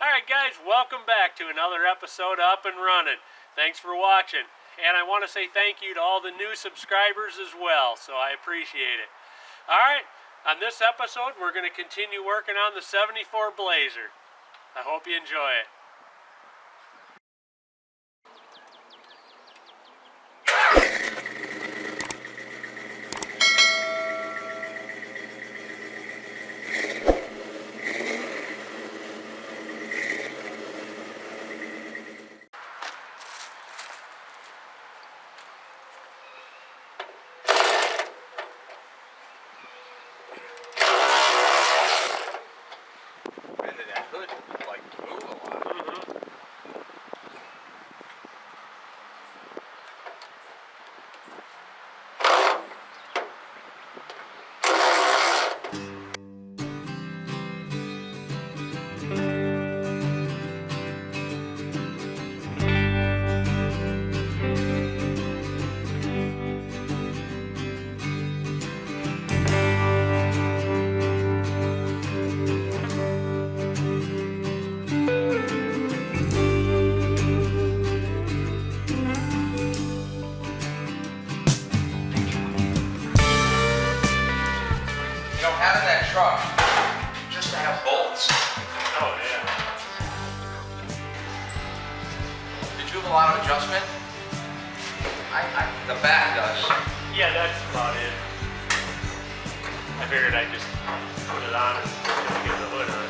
Alright guys, welcome back to another episode of Up-N-Runnin. Thanks for watching. And I want to say thank you to all the new subscribers as well, so I appreciate it. Alright, on this episode we're going to continue working on the 74 Blazer. I hope you enjoy it. Having that truck just to have bolts. Oh yeah. Did you have a lot of adjustment? The back does. Yeah, that's about it. I figured I'd just put it on and get the hood on.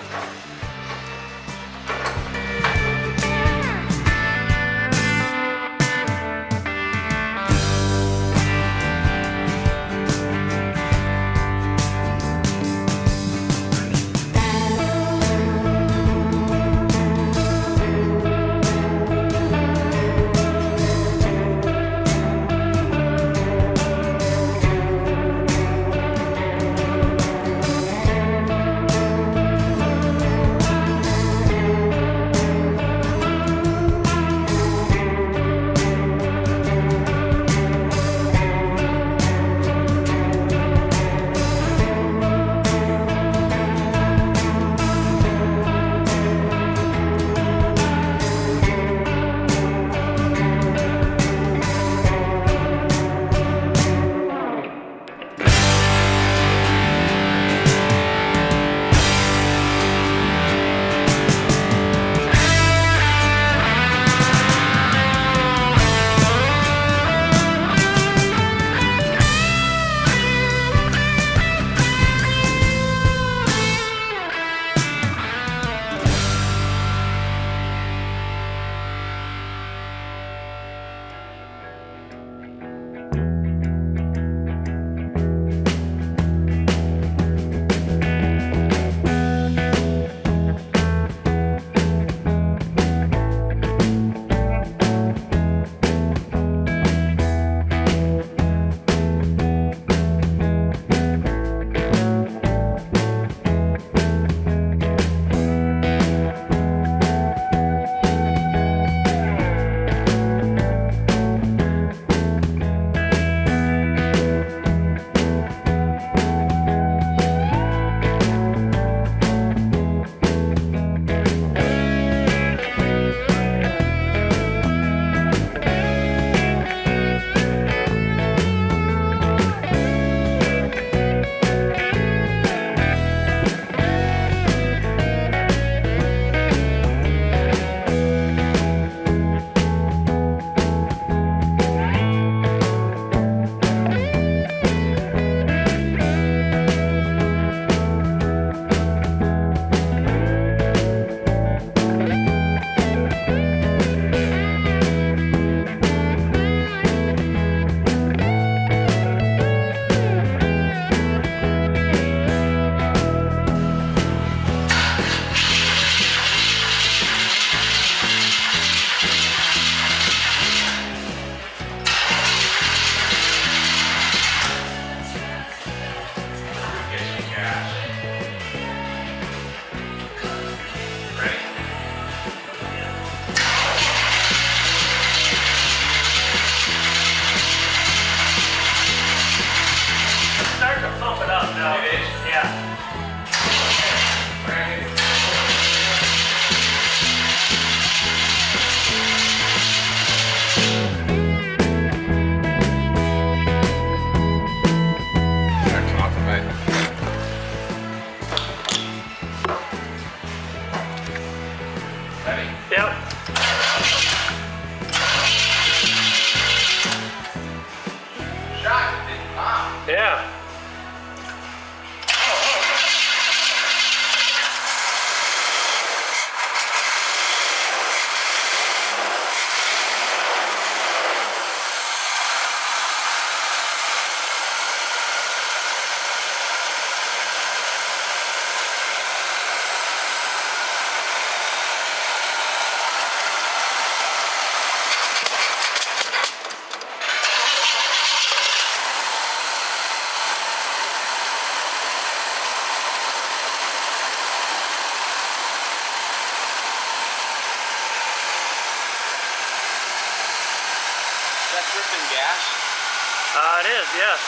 gas? It is, yes.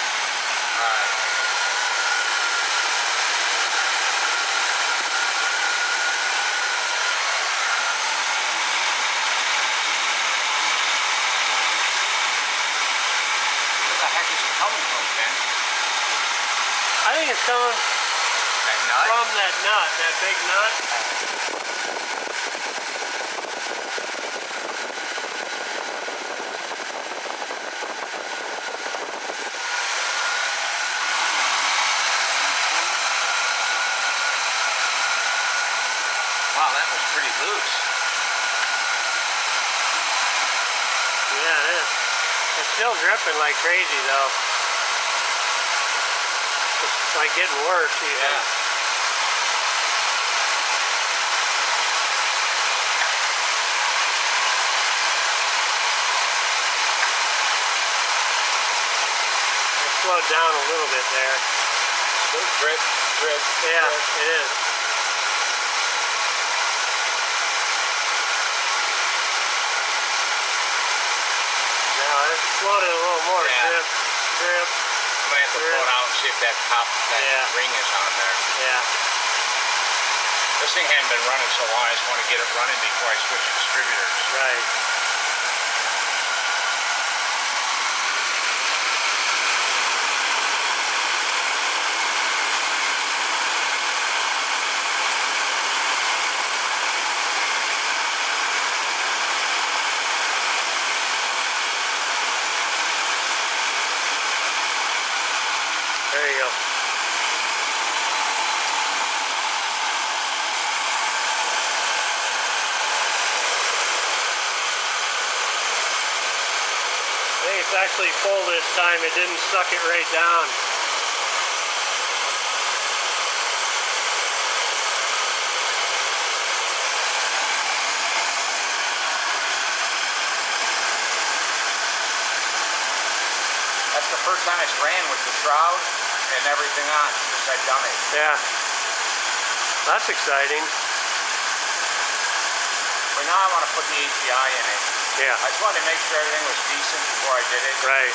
Alright. Where the heck is it coming from, Ken? I think it's coming That nut? from that nut, that big nut. Wow, that was pretty loose. Yeah, it is. It's still dripping like crazy though. It's like getting worse even. Yeah. It slowed down a little bit there. Still drip, drip, Yeah, drip. it is. Now it's slowed it a little more. Yeah. Drip, drip. I'm gonna have to pull it out and see if that ring is on there. Yeah. This thing hadn't been running so long, I just want to get it running before I switch distributors. Right. There you go. I think it's actually full this time. It didn't suck it right down. That's the first time it's ran with the shroud and everything on since I've done it. Yeah. That's exciting. But now I want to put the API in it. Yeah. I just wanted to make sure everything was decent before I did it. Right.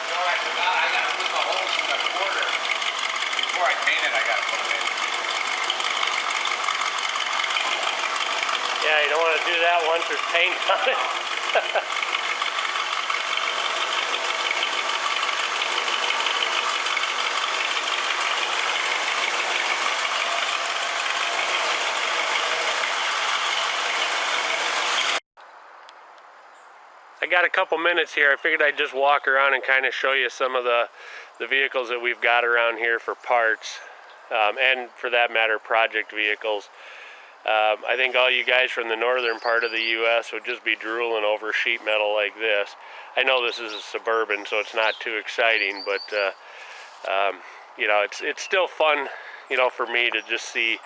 You know, I forgot I got to put the holes in the quarter. Before I paint it, I got to put it in. Yeah, you don't want to do that once there's paint on it. I got a couple minutes here. I figured I'd just walk around and kind of show you some of the vehicles that we've got around here for parts, and for that matter, project vehicles. I think all you guys from the northern part of the U.S. would just be drooling over sheet metal like this. I know this is a Suburban, so it's not too exciting, but you know, it's still fun, you know, for me to just see,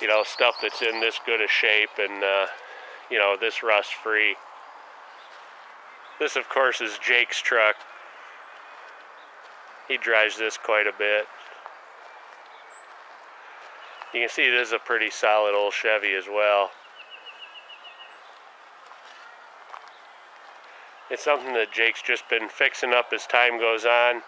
you know, stuff that's in this good a shape and you know, this rust-free. This, of course, is Jake's truck. He drives this quite a bit. You can see this is a pretty solid old Chevy as well. It's something that Jake's just been fixing up as time goes on.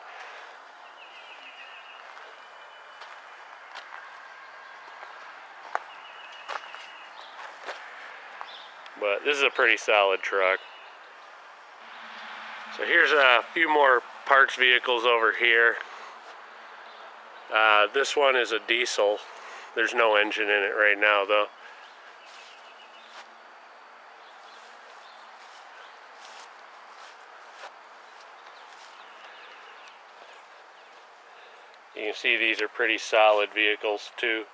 But this is a pretty solid truck. So here's a few more parts vehicles over here. This one is a diesel. There's no engine in it right now though. You can see these are pretty solid vehicles too.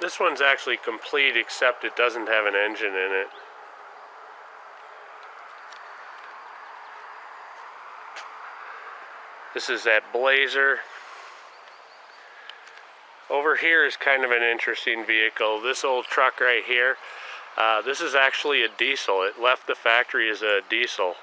This one's actually complete, except it doesn't have an engine in it. This is that Blazer. Over here is kind of an interesting vehicle. This old truck right here, this is actually a diesel. It left the factory as a diesel.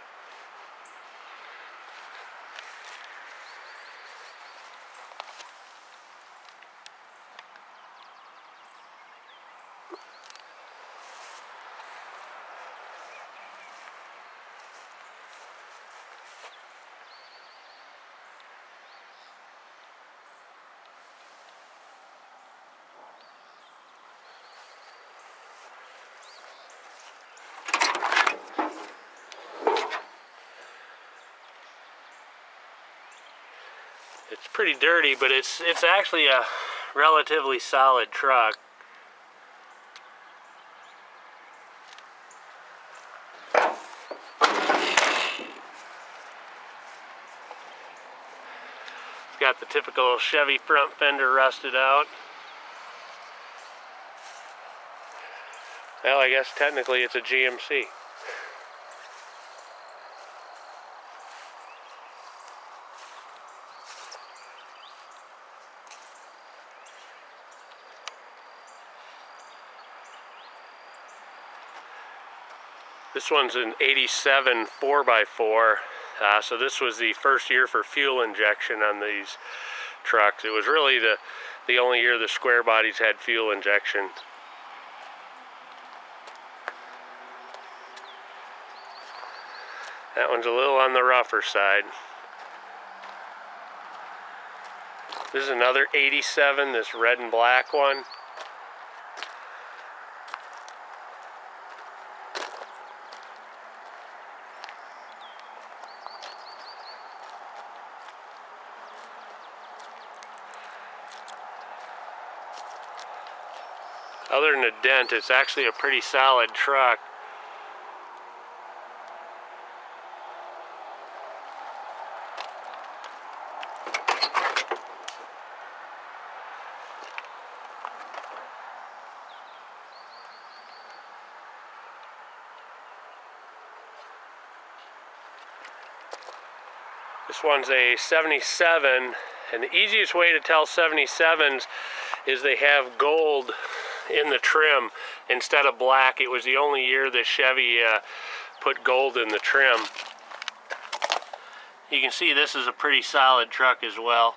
It's pretty dirty, but it's actually a relatively solid truck. It's got the typical Chevy front fender rusted out. Well, I guess technically it's a GMC. This one's an 87 4x4, so this was the first year for fuel injection on these trucks. It was really the only year the square bodies had fuel injection. That one's a little on the rougher side. This is another 87, this red and black one. Other than a dent, it's actually a pretty solid truck. This one's a 77, and the easiest way to tell 77s is they have gold in the trim instead of black. It was the only year that Chevy put gold in the trim. You can see this is a pretty solid truck as well.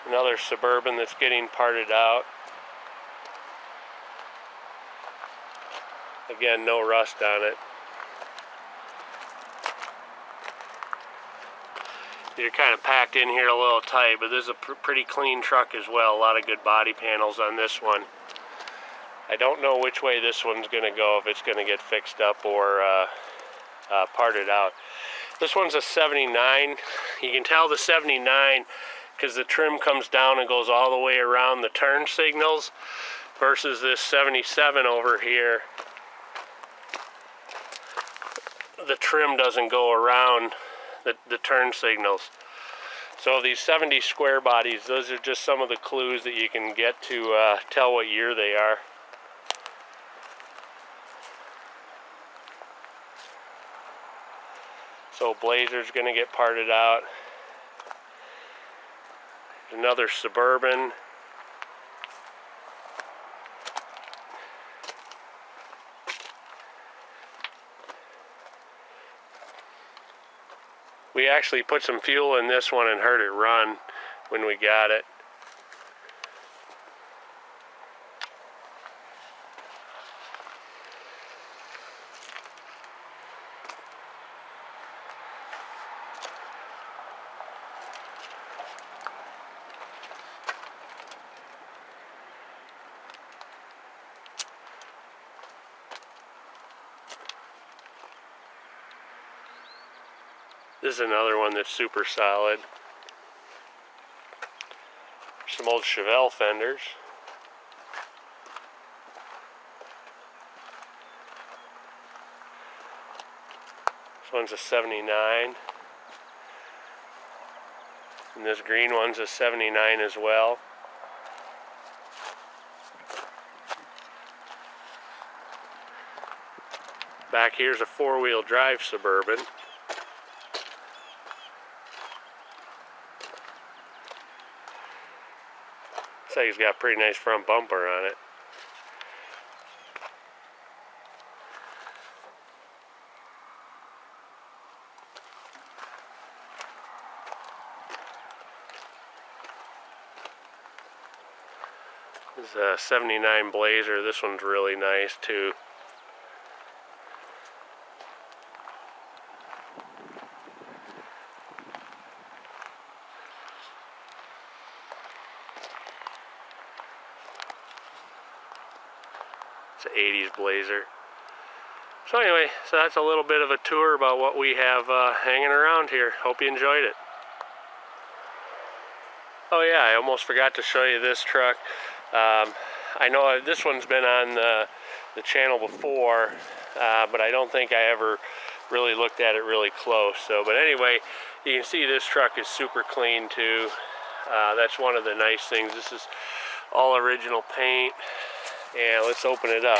Another Suburban that's getting parted out. Again, no rust on it. They're kind of packed in here a little tight, but this is a pretty clean truck as well. A lot of good body panels on this one. I don't know which way this one's going to go, if it's going to get fixed up or parted out. This one's a 79. You can tell the 79 because the trim comes down and goes all the way around the turn signals, versus this 77 over here. The trim doesn't go around the turn signals. So these 70 square bodies, those are just some of the clues that you can get to tell what year they are. So Blazer's going to get parted out. Another Suburban. We actually put some fuel in this one and heard it run when we got it. This is another one that's super solid. Some old Chevelle fenders. This one's a 79. And this green one's a 79 as well. Back here's a four-wheel drive Suburban. Looks like he's got a pretty nice front bumper on it. This is a 79 Blazer. This one's really nice too. It's an 80s Blazer. So anyway, so that's a little bit of a tour about what we have hanging around here. Hope you enjoyed it. Oh yeah, I almost forgot to show you this truck. I know this one's been on the channel before, but I don't think I ever really looked at it really close. So, but anyway, you can see this truck is super clean too. That's one of the nice things. This is all original paint. And let's open it up.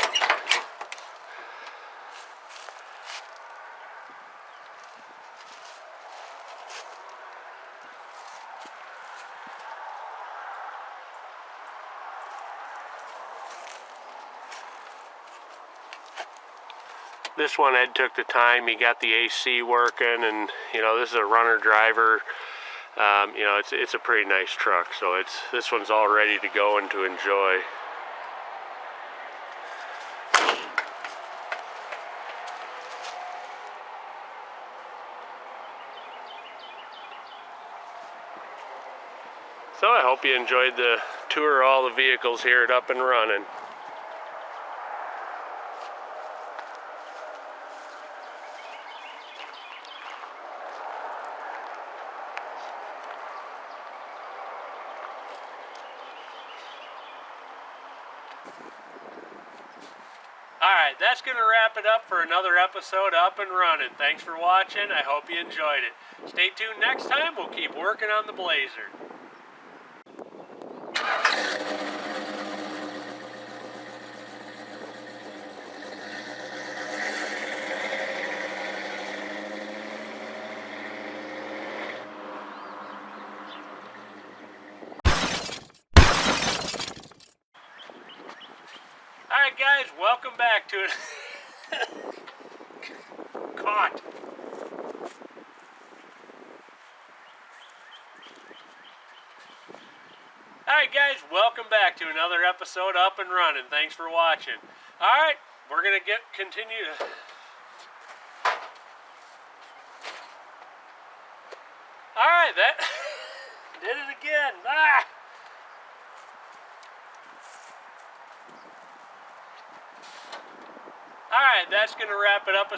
This one, Ed took the time. He got the AC working, and you know, this is a runner driver. You know, it's a pretty nice truck. So this one's all ready to go and to enjoy. So I hope you enjoyed the tour of all the vehicles here at Up-N-Runnin. Alright, that's going to wrap it up for another episode of Up-N-Runnin. Thanks for watching. I hope you enjoyed it. Stay tuned next time. We'll keep working on the Blazer. Alright guys, welcome back to it. Caught. Alright guys, welcome back to another episode of Up-N-Runnin. Thanks for watching. Alright, we're going to continue to... Alright, that... did it again. Ah! Alright, that's going to wrap it up.